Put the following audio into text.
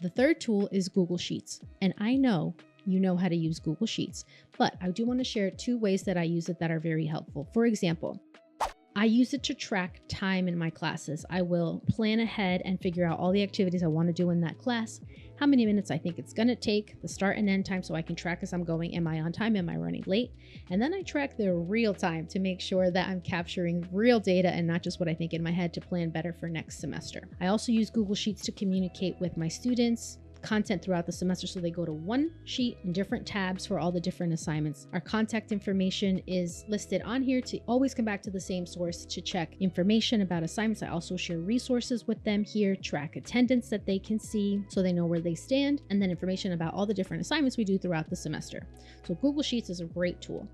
The third tool is Google Sheets. And I know you know how to use Google Sheets, but I do want to share 2 ways that I use it that are very helpful. For example, I use it to track time in my classes. I will plan ahead and figure out all the activities I want to do in that class, how many minutes I think it's going to take, the start and end time, so I can track as I'm going. Am I on time? Am I running late? And then I track the real time to make sure that I'm capturing real data and not just what I think in my head to plan better for next semester. I also use Google Sheets to communicate with my students content throughout the semester, so they go to one sheet in different tabs for all the different assignments. Our contact information is listed on here to always come back to the same source to check information about assignments. I also share resources with them here, track attendance that they can see so they know where they stand, and then information about all the different assignments we do throughout the semester. So Google Sheets is a great tool.